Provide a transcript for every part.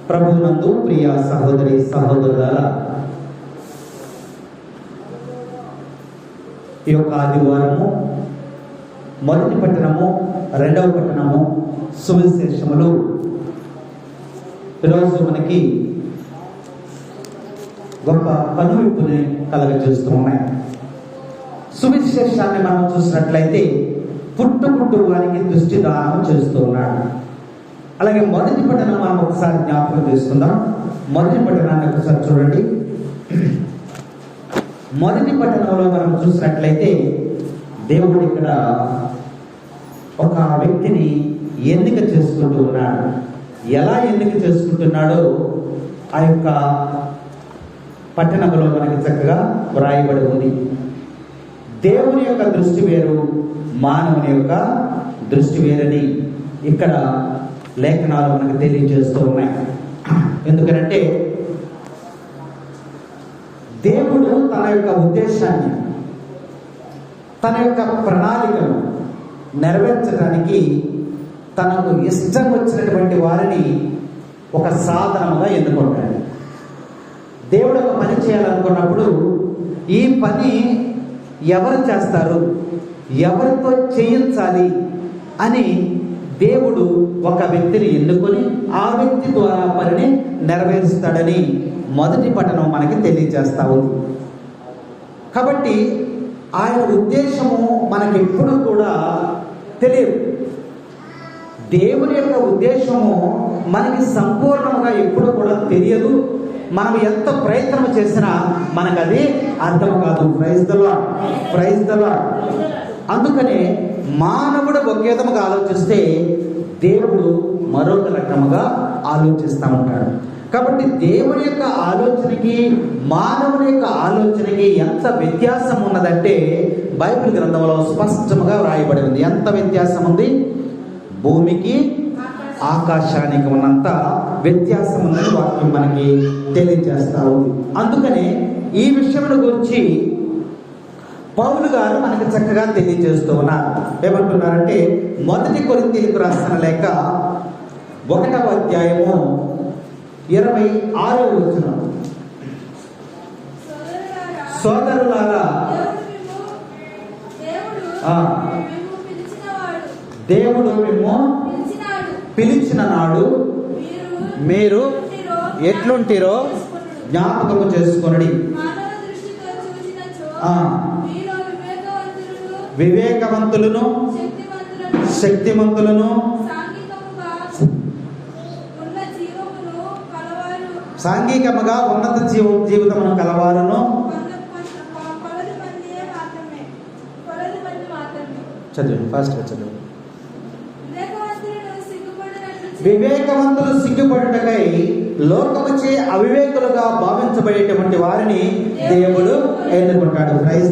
ప్రభునందు ప్రియ సహోదరి సహోదరులారా, ఈ యొక్క ఆదివారము మొదటి పట్టణము, రెండవ పట్టణము, సువిశేషములు ఈరోజు మనకి గొప్ప కనువిప్పుని కలగజేస్తూ ఉన్నాయి. సువిశేషాన్ని మనం చూసినట్లయితే పుట్టు వారికి దృష్టి దానం చేస్తూ ఉన్నాడు. అలాగే మొదటి పట్టణం మనం ఒకసారి జ్ఞాపకం చేసుకుందాం. మొదటి పట్టణాన్ని ఒకసారి చూడండి. మొదటి పట్టణంలో మనం చూసినట్లయితే దేవుడు ఇక్కడ ఒక వ్యక్తిని ఎన్నిక చేసుకుంటూ ఉన్నాడు. ఎలా ఎన్నిక చేసుకుంటున్నాడో ఆ యొక్క పట్టణంలో మనకి చక్కగా వ్రాయబడి ఉంది. దేవుని యొక్క దృష్టి వేరు, మానవుని యొక్క దృష్టి వేరని ఇక్కడ లేఖనాలు మనకు తెలియజేస్తూ ఉన్నాయి. ఎందుకంటే దేవుడు తన యొక్క ఉద్దేశాన్ని, తన యొక్క ప్రణాళికను నెరవేర్చడానికి తనకు ఇష్టం వచ్చినటువంటి వారిని ఒక సాధనముగా ఎన్నుకుంటాడు. దేవుడు ఒక పని చేయాలనుకున్నప్పుడు ఈ పని ఎవరు చేస్తారు, ఎవరితో చేయించాలి అని దేవుడు ఒక వ్యక్తిని ఎన్నుకొని ఆ వ్యక్తి ద్వారా పనిని నెరవేరుస్తాడని మొదటి పట్టణం మనకి తెలియజేస్తా ఉంది. కాబట్టి ఆయన ఉద్దేశము మనకి ఎప్పుడు కూడా తెలియదు. దేవుని యొక్క ఉద్దేశము మనకి సంపూర్ణంగా ఎప్పుడు కూడా తెలియదు. మనం ఎంత ప్రయత్నం చేసినా మనకు అది అర్థం కాదు. Praise the Lord. అందుకనే మానవుడు ఒక విధముగా ఆలోచిస్తే దేవుడు మరొక రకముగా ఆలోచిస్తూ ఉంటాడు. కాబట్టి దేవుని యొక్క ఆలోచనకి మానవుని యొక్క ఆలోచనకి ఎంత వ్యత్యాసం ఉన్నదంటే బైబిల్ గ్రంథంలో స్పష్టంగా వ్రాయబడి ఉంది. ఎంత వ్యత్యాసం ఉంది? భూమికి ఆకాశానికి ఉన్నంత వ్యత్యాసం ఉందని వాక్యం మనకి తెలియజేస్తా ఉంది. అందుకని ఈ విషయం గురించి పౌలు గారు మనకి చక్కగా తెలియజేస్తూ ఉన్నారు. ఏమంటున్నారంటే మొదటి కొరింథీయులకు రాసిన లేఖ 1వ అధ్యాయము 26వ వచనం, సోదరులారా దేవుడు మేము పిలిచిన నాడు మీరు ఎట్లుంటిరో జ్ఞాపకము చేసుకొనుడి. వివేకవంతులను శక్తిమంతులను సాంఘికముగా ఉన్నత జీవితమును కలవారును. చదువు ఫాస్ట్గా చదువు. వివేకవంతులు సిగ్గుపడుటకై లోకముచే అవివేకులుగా భావించబడేటువంటి వారిని దేవుడు ఎన్నుకుంటాడు. Praise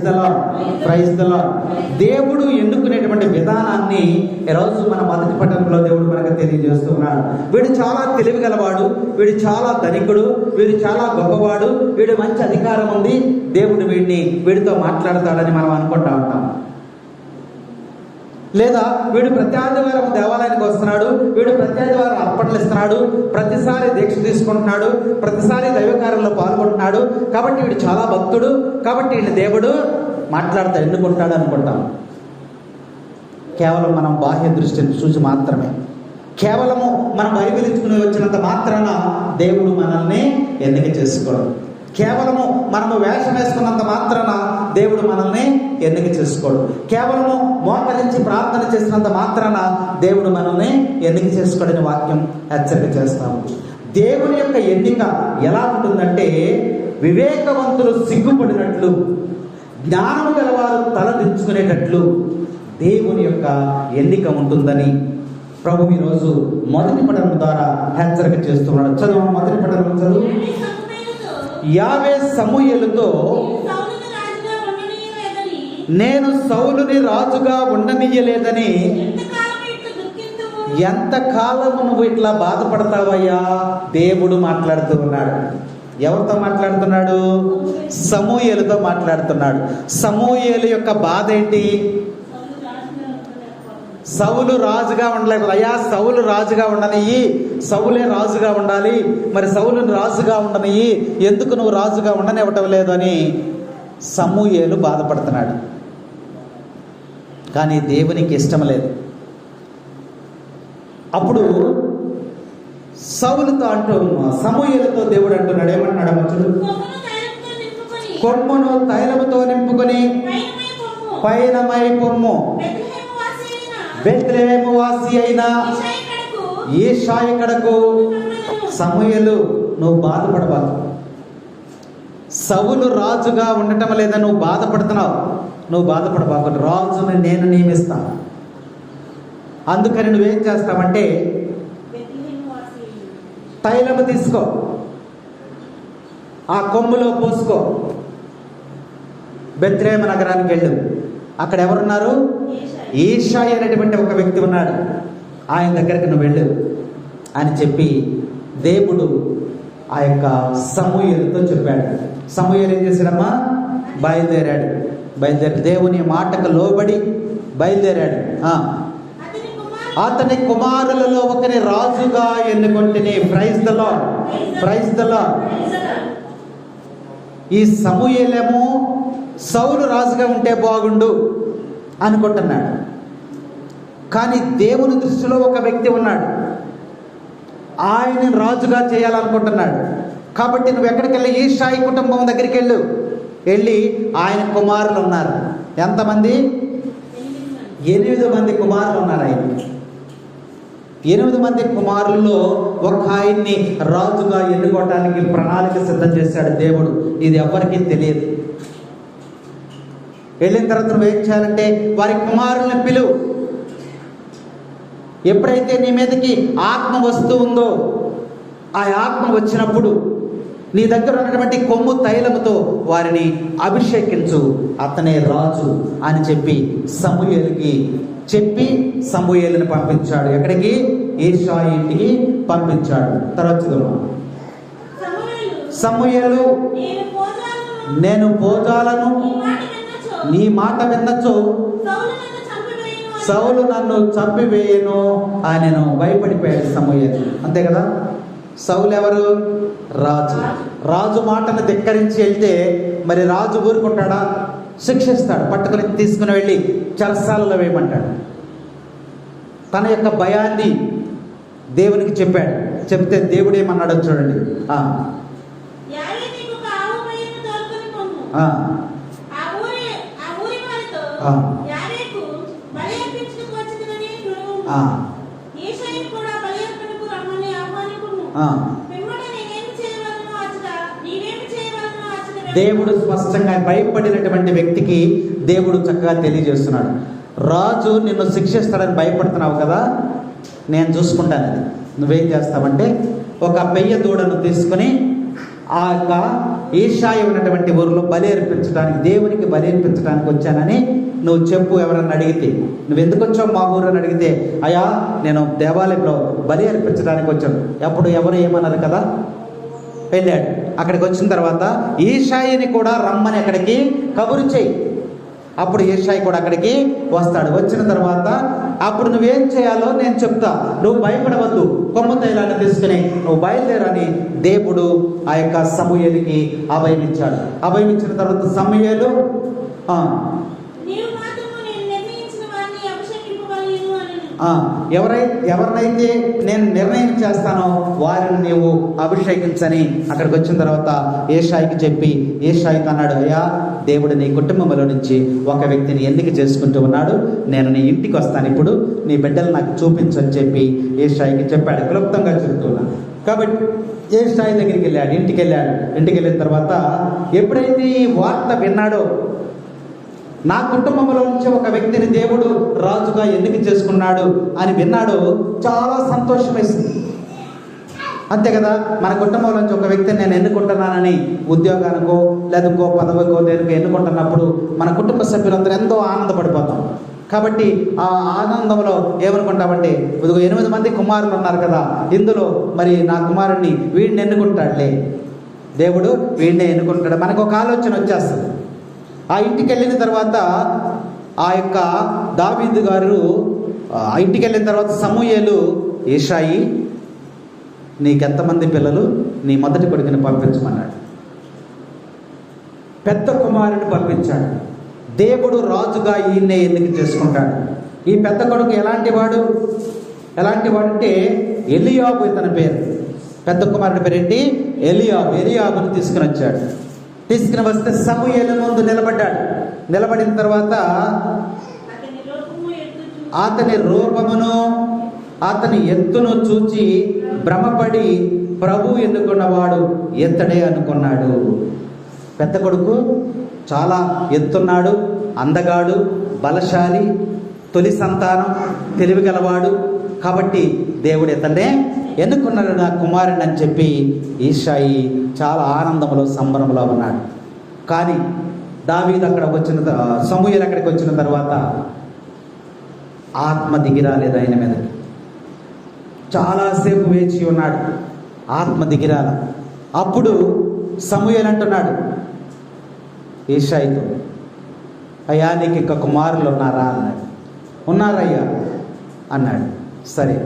the lord. దేవుడు ఎన్నుకునేటువంటి విధానాన్ని ఈరోజు మన మొదటి పట్టణంలో దేవుడు మనకు తెలియజేస్తున్నాడు. వీడు చాలా తెలివి గలవాడు, వీడు చాలా ధనికుడు, వీడు చాలా గొప్పవాడు, వీడు మంచి అధికారం ఉంది, దేవుడు వీడితో మాట్లాడతాడని మనం అనుకుంటా ఉంటాం. లేదా వీడు ప్రతి ఆదివారం దేవాలయానికి వస్తున్నాడు, వీడు ప్రతి ఆదివారం అర్పణలు ఇస్తున్నాడు, ప్రతిసారి దీక్ష తీసుకుంటున్నాడు, ప్రతిసారి దైవకార్యంలో పాల్గొంటున్నాడు, కాబట్టి వీడు చాలా భక్తుడు, కాబట్టి వీడిని దేవుడు మాట్లాడతాడు, ఎన్నుకుంటాడు అనుకుంటాం. కేవలం మనం బాహ్య దృష్టిని చూసి మాత్రమే, కేవలము మనం బైబిల్ ఇచ్చుకుని వచ్చినంత మాత్రాన దేవుడు మనల్ని ఎన్నిక చేసుకోవడం, కేవలము మనము వేషం వేసుకున్నంత మాత్రాన దేవుడు మనల్ని ఎన్నిక చేసుకోడు, కేవలము మోకరించి ప్రార్థన చేసినంత మాత్రాన దేవుడు మనల్ని ఎన్నిక చేసుకోడని వాక్యం హెచ్చరిక చేస్తాము. దేవుని యొక్క ఎన్నిక ఎలా ఉంటుందంటే వివేకవంతులు సిగ్గుపడినట్లు, జ్ఞానము గలవారు తల దించుకునేటట్లు దేవుని యొక్క ఎన్నిక ఉంటుందని ప్రభు ఈరోజు మొదటి పట్టణం ద్వారా హెచ్చరిక చేస్తున్నాడు. చదువు, మొదటి పట్టణం చదువు. యావే సమూయేలుతో నేను సౌలుని రాజుగా ఉండనీయలేదని ఎంతకాలము నువ్వు ఇట్లా బాధపడతావయ్యా దేవుడు మాట్లాడుతూ ఉన్నాడు. ఎవరితో మాట్లాడుతున్నాడు? సమూయేలుతో మాట్లాడుతున్నాడు. సమూయేలు యొక్క బాధ ఏంటి? సౌలు రాజుగా ఉండలేదు. అయ్యా సౌలు రాజుగా ఉండనియ్యి, సౌలే రాజుగా ఉండాలి, మరి సౌలుని రాజుగా ఉండనియ్యి, ఎందుకు నువ్వు రాజుగా ఉండనివ్వటం లేదు అని సమూయేలు బాధపడుతున్నాడు. కానీ దేవునికి ఇష్టం లేదు. అప్పుడు సౌలుతో సమూయేలుతో దేవుడు అంటున్నాడు, ఏమంటున్నాడు మనుషులు? కొమ్మును తైలముతో నింపుకొని పైనమై పొమ్ము, బెత్లెహేము వాసి అయిన యెషాయి కడకు. సమూయేలు నువ్వు బాధపడబాకు. సౌలు రాజుగా ఉండటం లేదా నువ్వు బాధపడుతున్నావు, నువ్వు బాధపడబాకు. రాజుని నేను నియమిస్తాను. అందుకని నువ్వేం చేస్తావంటే తైలము తీసుకో, ఆ కొమ్ములో పోసుకో, బెత్లెహేము నగరానికి వెళ్ళు. అక్కడ ఎవరున్నారు? యెషాయి అనేటువంటి ఒక వ్యక్తి ఉన్నాడు, ఆయన దగ్గరికి నువ్వు వెళ్ళు అని చెప్పి దేవుడు ఆ యొక్క సమూయేలుతో చెప్పాడు. సమూయేలు ఏం చేశాడమ్మా? బయలుదేరాడు. దేవుని మాటకు లోబడి బయలుదేరాడు. అతని కుమారులలో ఒకరి రాజుగా ఎన్నుకొంటిని. Praise the Lord, praise the Lord. ఈ సమూయేలేమో సౌలు రాజుగా ఉంటే బాగుండు అనుకుంటున్నాడు. కానీ దేవుని దృష్టిలో ఒక వ్యక్తి ఉన్నాడు, ఆయన రాజుగా చేయాలనుకుంటున్నాడు. కాబట్టి నువ్వు ఎక్కడికి వెళ్ళి యెషాయి కుటుంబం దగ్గరికి వెళ్ళి ఆయన కుమారులు ఉన్నారు. ఎంతమంది? 8 మంది కుమారులు ఉన్నారు. ఆయన 8 మంది కుమారుల్లో ఒక ఆయన్ని రాజుగా ఎన్నుకోవటానికి ప్రణాళిక సిద్ధం చేశాడు దేవుడు. ఇది ఎవరికీ తెలియదు. వెళ్ళిన తర్వాత నువ్వు ఏం చేయాలంటే వారి కుమారులను పిలువు. ఎప్పుడైతే నీ మీదకి ఆత్మ వస్తూ ఉందో, ఆ ఆత్మ వచ్చినప్పుడు నీ దగ్గర ఉన్నటువంటి కొమ్ము తైలముతో వారిని అభిషేకించు, అతనే రాజు అని చెప్పి సమూయేలుకి చెప్పి సమూయేలుని పంపించాడు. ఎక్కడికి? యెషాయి ఇంటికి పంపించాడు. తర్వాత సమూయేలు నేను పోజాలను నీ మాట విన్నచో సౌలు నన్ను చంపివేయను ఆయనను భయపడిపోయాడు సమూయేలు. అంతే కదా? సౌలు ఎవరు? రాజు. రాజు మాటను ధిక్కరించి వెళ్తే మరి రాజు ఊరుకుంటాడా? శిక్షిస్తాడు. పట్టుకుని తీసుకుని వెళ్ళి చెరసాలలో వేయమంటాడు. తన యొక్క భయాన్ని దేవునికి చెప్పాడు. చెప్తే దేవుడు ఏమన్నాడో చూడండి. దేవుడు స్పష్టంగా భయపడినటువంటి వ్యక్తికి దేవుడు చక్కగా తెలియజేస్తున్నాడు. రాజు నిన్ను శిక్షిస్తాడని భయపడుతున్నావు కదా, నేను చూసుకుంటాను. అది నువ్వేం చేస్తావంటే ఒక పెయ్య దూడను తీసుకుని ఆ యొక్క యెషాయి ఉన్నటువంటి ఊరిలో బలి అర్పించడానికి, దేవునికి బలి అర్పించడానికి వచ్చానని నువ్వు చెప్పు. ఎవరన్నా అడిగితే నువ్వు ఎందుకు వచ్చావు మా ఊరు అని అడిగితే, అయ్యా నేను దేవాలయంలో బలి అర్పించడానికి వచ్చాను. అప్పుడు ఎవరు ఏమన్నారు కదా? వెళ్ళాడు. అక్కడికి వచ్చిన తర్వాత యెషాయిని కూడా రమ్మని అక్కడికి కబురు చేయి. అప్పుడు యెషాయి కూడా అక్కడికి వస్తాడు. వచ్చిన తర్వాత అప్పుడు నువ్వేం చేయాలో నేను చెప్తా, నువ్వు భయపడవద్దు, కొమ్ము తైలాన్ని తీసుకుని నువ్వు బయలుదేరని దేవుడు ఆ యొక్క సమూయేలుకి అభయం ఇచ్చాడు. అభయం ఇచ్చిన తర్వాత సమూయేలు ఎవరినైతే నేను నిర్ణయం చేస్తానో వారిని నీవు అభిషేకించని అక్కడికి వచ్చిన తర్వాత యెషాయికి చెప్పి, యెషాయికి అన్నాడు, అయ్యా దేవుడు నీ కుటుంబంలో నుంచి ఒక వ్యక్తిని ఎన్నిక చేసుకుంటూ ఉన్నాడు, నేను నీ ఇంటికి వస్తాను, ఇప్పుడు నీ బిడ్డలు నాకు చూపించని చెప్పి యెషాయికి చెప్పాడు. క్లుప్తంగా చెప్తున్నాను. కాబట్టి యెషాయి దగ్గరికి వెళ్ళాడు, ఇంటికి వెళ్ళిన తర్వాత ఎప్పుడైతే ఈ వార్త విన్నాడో, నా కుటుంబంలో నుంచి ఒక వ్యక్తిని దేవుడు రాజుగా ఎన్నిక చేసుకున్నాడు అని విన్నాడు, చాలా సంతోషం వేసింది. అంతే కదా, మన కుటుంబంలో నుంచి ఒక వ్యక్తిని నేను ఎన్నుకుంటున్నానని ఉద్యోగానికో లేదా ఇంకో పదవికో దేనికో ఎన్నుకుంటున్నప్పుడు మన కుటుంబ సభ్యులందరూ ఎంతో ఆనందపడిపోతాం. కాబట్టి ఆ ఆనందంలో ఏమనుకుంటామంటే, 8 మంది కుమారులు ఉన్నారు కదా, ఇందులో మరి నా కుమారుడిని వీడిని ఎన్నుకుంటాడులే, దేవుడు వీడినే ఎన్నుకుంటాడు, మనకు ఒక ఆలోచన వచ్చేస్తుంది. ఆ ఇంటికి వెళ్ళిన తర్వాత ఆ యొక్క దావీదు గారు ఇంటికి వెళ్ళిన తర్వాత సమూయేలు, ఏషాయి నీకెంతమంది పిల్లలు, నీ మొదటి కొడుకుని పంపించమన్నాడు. పెద్ద కుమారుని పంపించాడు. దేవుడు రాజుగా ఈయన్నే ఎందుకు చేసుకుంటాడు? ఈ పెద్ద కొడుకు ఎలాంటి వాడు అంటే ఎలియాబు ఇతని పేరు. పెద్ద కుమారుడి పేరేంటి? ఎలియాబుని తీసుకుని వచ్చాడు. తీసుకుని వస్తే సమూయేలు ముందు నిలబడ్డాడు. నిలబడిన తర్వాత అతని రూపమును అతని ఎత్తును చూచి భ్రమపడి ప్రభు ఎన్నుకున్నవాడు ఎత్తడే అనుకున్నాడు. పెద్ద కొడుకు చాలా ఎత్తున్నాడు, అందగాడు, బలశాలి, తొలి సంతానం, తెలివి గలవాడు. కాబట్టి దేవుడు ఇతన్నే ఎన్నుకున్నాడు నా కుమారుని అని చెప్పి ఈషాయి చాలా ఆనందంలో సంబరంలో ఉన్నాడు. కానీ దావీదు సమూయేలు అక్కడికి వచ్చిన తర్వాత ఆత్మ దిగి రాలేదు ఆయన మీదకి. చాలాసేపు వేచి ఉన్నాడు, ఆత్మ దిగిరాల. అప్పుడు సమూయేలు అంటున్నాడు ఈషాయితో, అయ్యా నీకు ఇంకా కుమారులు ఉన్నారా అన్నాడు. ఉన్నారయ్యా అన్నాడు. సరే,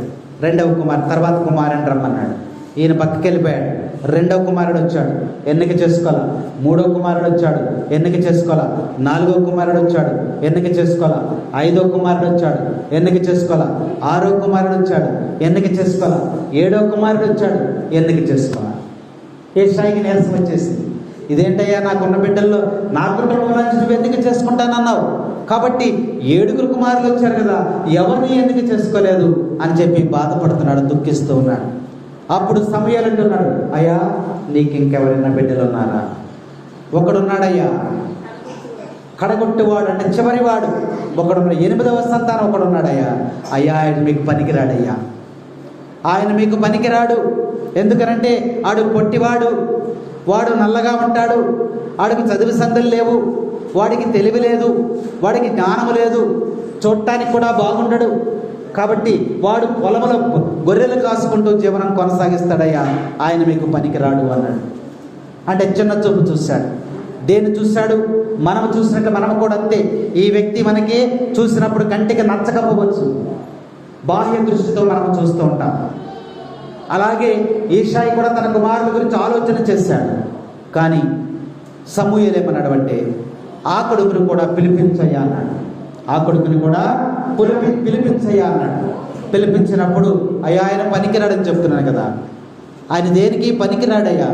రెండవ తర్వాత కుమారుని రమ్మన్నాడు. ఈయన పక్కకి వెళ్ళిపోయాడు. రెండవ కుమారుడు వచ్చాడు, ఎన్నిక చేసుకోవాలా. మూడవ కుమారుడు వచ్చాడు, ఎన్నిక చేసుకోవాలా. నాలుగవ కుమారుడు వచ్చాడు, ఎన్నిక చేసుకోవాలా. ఐదవ కుమారుడు వచ్చాడు, ఎన్నిక చేసుకోవాలా. ఆరో కుమారుడు వచ్చాడు, ఎన్నిక చేసుకోవాలా. ఏడవ కుమారుడు వచ్చాడు, ఎన్నిక చేసుకోవాలా. ఏషాయికి నీరసం వచ్చేసింది. ఇదేంటయ్యా, నాకున్న బిడ్డల్లో నా కుటుంబంలో నువ్వు ఎన్నిక చేసుకుంటానన్నావు, కాబట్టి 7 కుమారులు వచ్చారు కదా, ఎవరిని ఎన్నిక చేసుకోలేదు అని చెప్పి బాధపడుతున్నాడు, దుఃఖిస్తూ ఉన్నాడు. అప్పుడు సమూయేలు అంటున్నాడు, అయ్యా నీకు ఇంకెవరైనా బిడ్డలు ఉన్నారా? ఒకడున్నాడయ్యా, కడగొట్టువాడు అంటే చివరివాడు ఒకడున్నాడు, 8వ సంతానం ఒకడున్నాడయ్యా. అయ్యా ఆయన మీకు పనికిరాడయ్యా, ఆయన మీకు పనికిరాడు. ఎందుకనంటే ఆడు పొట్టివాడు, వాడు నల్లగా ఉంటాడు, వాడికి చదువు సందులు లేవు, వాడికి తెలివి లేదు, వాడికి జ్ఞానము లేదు, చూడటానికి కూడా బాగుండడు. కాబట్టి వాడు పొలముల గొర్రెలు కాసుకుంటూ జీవనం కొనసాగిస్తాడయ్యా, ఆయన మీకు పనికిరాడు అన్నాడు. అంటే చిన్న చూపు చూశాడు. దేన్ని చూశాడు? మనం చూసినట్టు మనం కూడా అంతే. ఈ వ్యక్తి మనకి చూసినప్పుడు కంటికి నచ్చకపోవచ్చు, బాహ్య దృష్టితో మనం చూస్తూ ఉంటాం. అలాగే ఈషాయి కూడా తన కుమారుల గురించి ఆలోచన చేశాడు. కానీ సమూయేలు ఏమన్నాడు అంటే, ఆ కొడుకుని కూడా పిలిపించయ్యా అన్నాడు. ఆ కొడుకుని కూడా పిలిపించయ్యా అన్నాడు. పిలిపించినప్పుడు అయ్యా ఆయన పనికిరాడని చెప్తున్నాను కదా, ఆయన దేనికి పనికిరాడయ్యా.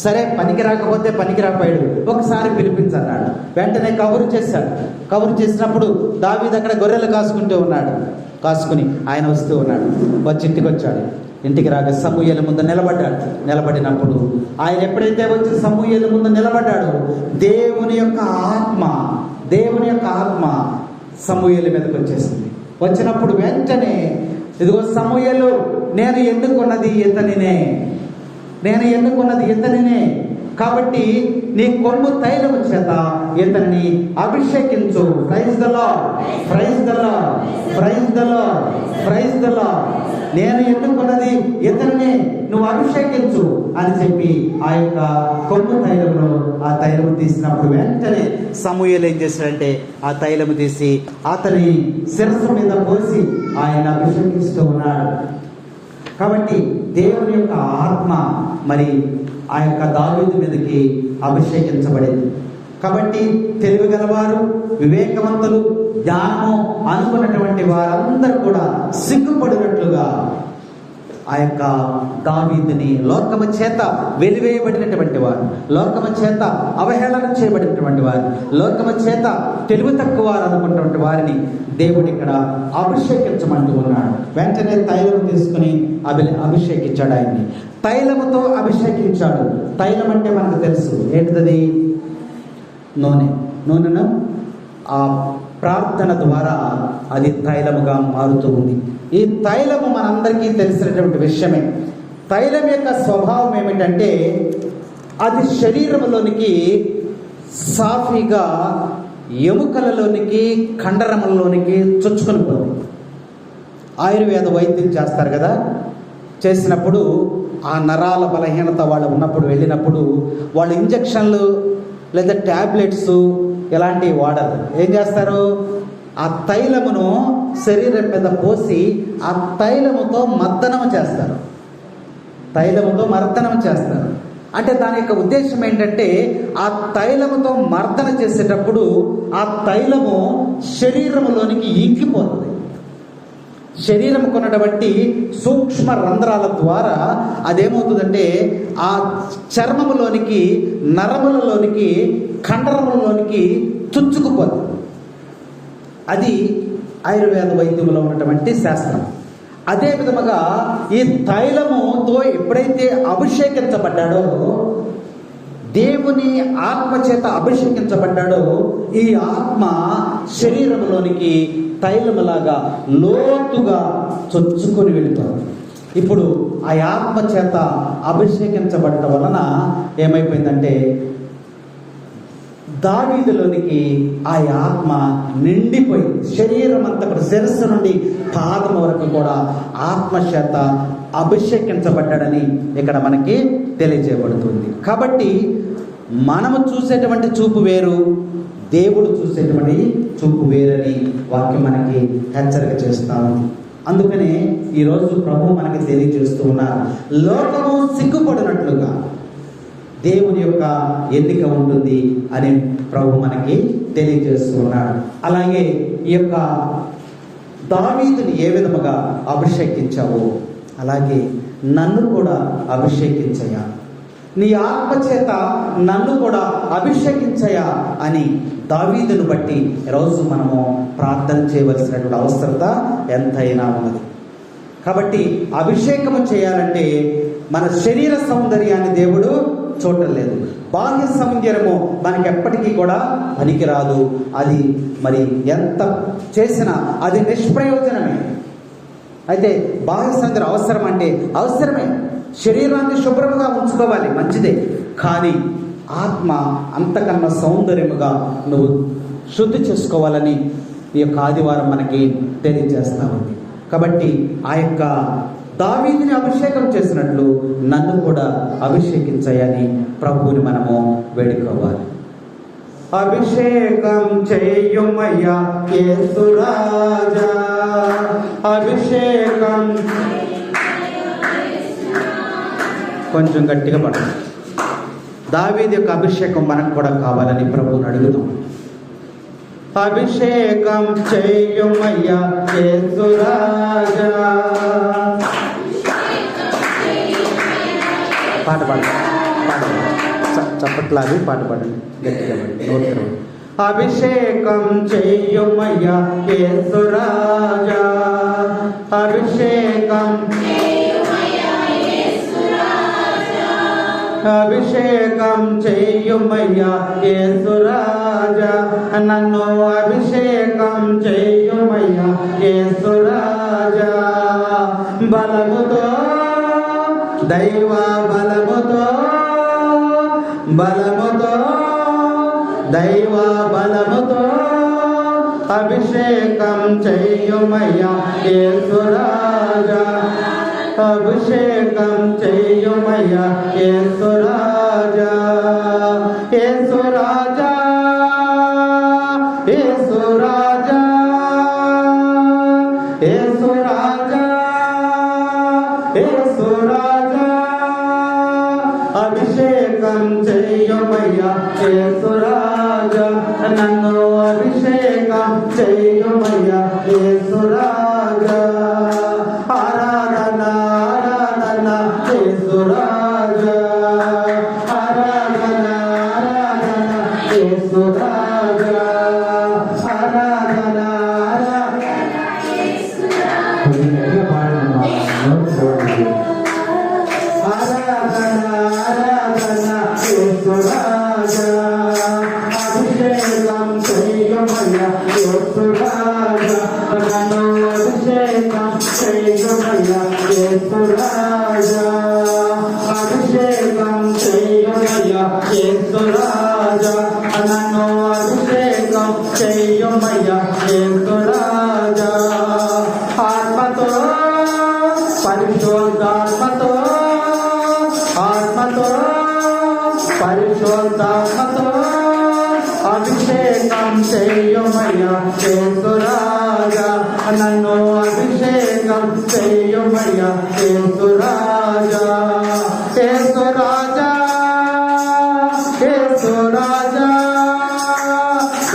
సరే, పనికి రాకపోతే పనికి రాపోయాడు, ఒకసారి పిలిపించన్నాడు. వెంటనే కబురు చేశాడు. కబురు చేసినప్పుడు దావీదు అక్కడ గొర్రెలు కాసుకుంటూ ఉన్నాడు. కాసుకుని ఆయన వస్తూ ఉన్నాడు. వచ్చి ఇంటికి వచ్చాడు. ఇంటికి రాక సమూయేలు ముందు నిలబడ్డాడు. నిలబడినప్పుడు ఆయన ఎప్పుడైతే వచ్చి సమూయేలు ముందు నిలబడ్డాడు, దేవుని యొక్క ఆత్మ సమూయేలు మీదకి వచ్చేసింది. వచ్చినప్పుడు వెంటనే, ఇదిగో సమూయేలు, నేను ఎన్నుకున్నది ఇతనినే, కాబట్టి నీ కొమ్ము తైలము చేత ఇతన్ని అభిషేకించు. Praise the Lord, praise the Lord, praise the Lord, praise the Lord. నేను ఎన్నుకున్నది ఇతన్ని, నువ్వు అభిషేకించు అని చెప్పి ఆ యొక్క కొమ్ము తైలంలో ఆ తైలము తీసినప్పుడు వెంటనే సమూయేలు ఏం చేశాడంటే ఆ తైలము తీసి అతని శిరస్సు మీద పోసి ఆయన అభిషేకిస్తూ ఉన్నాడు. కాబట్టి దేవుని యొక్క ఆత్మ మరి ఆ యొక్క దావీదు మీదకి అభిషేకించబడింది. కాబట్టి తెలివి గలవారు, వివేకవంతులు, జ్ఞానము అనుకున్నటువంటి వారందరూ కూడా సిగ్గుపడినట్లుగా ఆ యొక్క దావీదుని లోకము చేత వెలివేయబడినటువంటి వారు, లోకము చేత అవహేళన చేయబడినటువంటి వారు, లోకము చేత తెలివి తక్కువ వారు అనుకున్నటువంటి వారిని దేవుడు ఇక్కడ అభిషేకించమంటూ ఉన్నాడు. వెంటనే తైలము తీసుకుని అభిషేకించాడు. ఆయన్ని తైలముతో అభిషేకించాడు. తైలం అంటే మనకు తెలుసు ఏంటిది? నూనెను ఆ ప్రార్థన ద్వారా అది తైలముగా మారుతూ ఉంది. ఈ తైలము మనందరికీ తెలిసినటువంటి విషయమే. తైలం యొక్క స్వభావం ఏమిటంటే అది శరీరంలోనికి సాఫీగా ఎముకలలోనికి, కండరములలోనికి చొచ్చుకొని పోతుంది. ఆయుర్వేద వైద్యం చేస్తారు కదా, చేసినప్పుడు ఆ నరాల బలహీనత వాళ్ళు ఉన్నప్పుడు వెళ్ళినప్పుడు వాళ్ళు ఇంజక్షన్లు లేదా ట్యాబ్లెట్స్ ఇలాంటివి వాడరు. ఏం చేస్తారు? ఆ తైలమును శరీరం మీద పోసి ఆ తైలముతో మర్దనం చేస్తారు. తైలముతో మర్దనం చేస్తారు అంటే దాని యొక్క ఉద్దేశం ఏంటంటే, ఆ తైలముతో మర్దన చేసేటప్పుడు ఆ తైలము శరీరములోనికి ఇంకిపోతుంది. శరీరం కొన్నటువంటి సూక్ష్మ రంధ్రాల ద్వారా అదేమవుతుందంటే ఆ చర్మములోనికి, నరములలోనికి, కండరములలోనికి చుచ్చుకుపోతుంది. అది ఆయుర్వేద వైద్యంలో ఉన్నటువంటి శాస్త్రం. అదే విధముగా ఈ తైలముతో ఎప్పుడైతే అభిషేకించబడ్డాడో, దేవుని ఆత్మ చేత అభిషేకించబడ్డాడో, ఈ ఆత్మ శరీరంలోనికి తైలములాగా లోతుగా చొచ్చుకొని వెళుతుంది. ఇప్పుడు ఆ ఆత్మ చేత అభిషేకించబడటం వలన ఏమైపోయిందంటే, దావీదులోనికి ఆ ఆత్మ నిండిపోయింది. శరీరం అంతా కూడా శిరస్సు నుండి పాదం వరకు కూడా ఆత్మ చేత అభిషేకించబడ్డాడని ఇక్కడ మనకి తెలియజేయబడుతుంది. కాబట్టి మనము చూసేటువంటి చూపు వేరు, దేవుడు చూసేటువంటి చూపు వేరని వాక్యం మనకి హెచ్చరిక చేస్తాము. అందుకనే ఈరోజు ప్రభు మనకి తెలియజేస్తూ ఉన్నారు, లోకము సిగ్గుపడినట్లుగా దేవుని యొక్క ఎన్నిక ఉంటుంది అని ప్రభు మనకి తెలియజేస్తూ ఉన్నాడు. అలాగే ఈ యొక్క దావీదుని ఏ విధముగా అభిషేకించావో అలాగే నన్ను కూడా అభిషేకించయా, నీ ఆత్మ చేత నన్ను కూడా అభిషేకించయా అని దావీదును బట్టి ఈరోజు మనము ప్రార్థన చేయవలసినటువంటి అవసరత ఎంతైనా ఉన్నది. కాబట్టి అభిషేకము చేయాలంటే మన శరీర సౌందర్యాన్ని దేవుడు చూడటం లేదు. బాహ్య సౌందర్యము మనకి ఎప్పటికీ కూడా పనికిరాదు. అది మరి ఎంత చేసినా అది నిష్ప్రయోజనమే. అయితే బాహ్య సౌందర్యం అవసరం అంటే అవసరమే, శరీరాన్ని శుభ్రముగా ఉంచుకోవాలి, మంచిదే. కానీ ఆత్మ అంతకన్నా సౌందర్యముగా నువ్వు శుద్ధి చేసుకోవాలని ఈ యొక్క ఆదివారం మనకి తెలియజేస్తా ఉంది. కాబట్టి ఆ యొక్క దావీదుని అభిషేకం చేసినట్లు నన్ను కూడా అభిషేకించయని ప్రభువుని మనము వేడుకోవాలి. అభిషేకం చేయుమయ్యా యేసు రాజా, అభిషేకం. కొంచెం గట్టిగా పడండి. దావీదు యొక్క అభిషేకం మనకు కూడా కావాలని ప్రభువుని అడుగుదాం. అభిషేకం చేయుమయ్యా యేసు రాజా. పాట పాడండి, చప్పట్లాగి పాట పాడండి, గట్టిగా నోరు. అభిషేకం చేయుమయ్యా యేసు రాజా, అభిషేకం, అభిషేకం చేయుమయ్యా యేసు రాజా, నన్ను అభిషేకం చేయుమయ్యా యేసు రాజా. బలముతో, దైవ బలముతో, బలముతో, దైవ బలముతో అభిషేకం చేయుమయ్యా యేసు రాజా, అభిషేకం చేయుమయ్యా యేసు రాజా. యేసు రాజా, యేసు రాజా, యేసు రాజా, యేసు రాజా. అభిషేకం చేయుమయ్యా యేసు రాజా, నన్ను అభిషేకం చేయుమయ్యా యేసు రాజా. ఆరాధన, ఆరాధన యేసు రాజా, ఆరాధన, ఆరాధన యేసు రాజా, ఆరాధన, ఆరాధన యేసు రాజా. ఆరాధన, ఆరాధన యేసు రాజా. అభిషేకం చేయుమయ్యా యేసు రాజా, నన్ను అభిషేకం చేయుమయ్యా యేసు రాజా, అభిషేకం చేయుమయ్యా యేసు రాజా, నన్ను అభిషేకం చేయుమయ్యా యేసు రాజా. ఆత్మతో, పరిశుద్ధాత్మతో, ఆత్మతో, పరిశుద్ధాత్మతో అభిషేకం చేయుమయ్యా యేసు రాజా, యేసు రాజా, యేసు రాజా,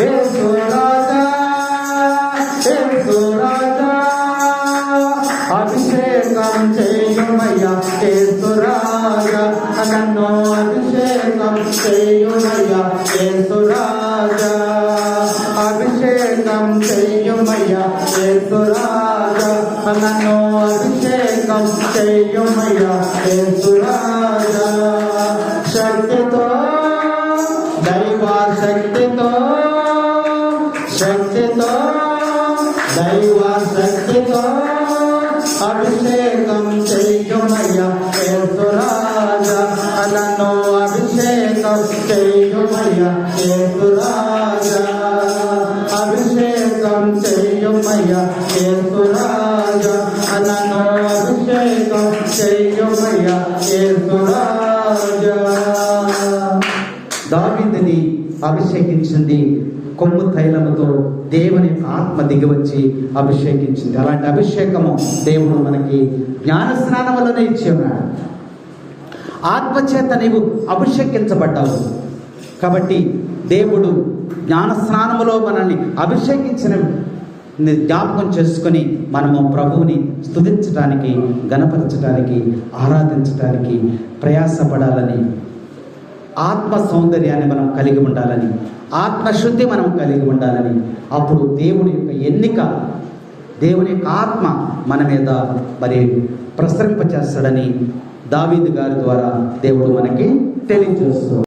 యేసు రాజా, యేసు రాజా, అభిషేకం చేయుమయ్యా యేసు రాజా, నన్ను అభిషేకం చేయుమయ్యా యేసు రాజా, అభిషేకం చేయుమయ్యా యేసు రాజా, నన్ను అభిషేకం చేయుమయ్యా యేసు రాజా. శక్తితో దైవ శక్తితో, శక్తితో దైవ శక్తితో అభిషేకం చేయుమయ్యా యేసు రాజా, నన్ను అభిషేకం చేయుమయ్యా యేసు రాజా, అభిషేకం చేయుమయ్యా యేసు రాజా, నన్ను అభిషేకం చేయుమయ్యా యేసు రాజా. దావీదుని అభిషేకించింది కొమ్ము తైలముతో, దేవుని ఆత్మ దిగివచ్చి అభిషేకించింది. అలాంటి అభిషేకము దేవుడు మనకి జ్ఞాన స్నానం వల్లనే ఇచ్చి ఉన్నాడు. ఆత్మచేత నీవు అభిషేకించబడ్డావు కాబట్టి దేవుడు జ్ఞాన స్నానములో మనల్ని అభిషేకించిన జ్ఞాపకం చేసుకొని మనము ప్రభువుని స్తుతించడానికి, గణపరచడానికి, ఆరాధించడానికి ప్రయాసపడాలని, ఆత్మ సౌందర్యాన్ని మనం కలిగి ఉండాలని, ఆత్మశుద్ధి మనం కలిగి ఉండాలని, అప్పుడు దేవుని యొక్క ఎన్నిక, దేవుని యొక్క ఆత్మ మన మీద మరి ప్రసరింపచేస్తాడని దావీదు గారి ద్వారా దేవుడు మనకి తెలియజేస్తాడు.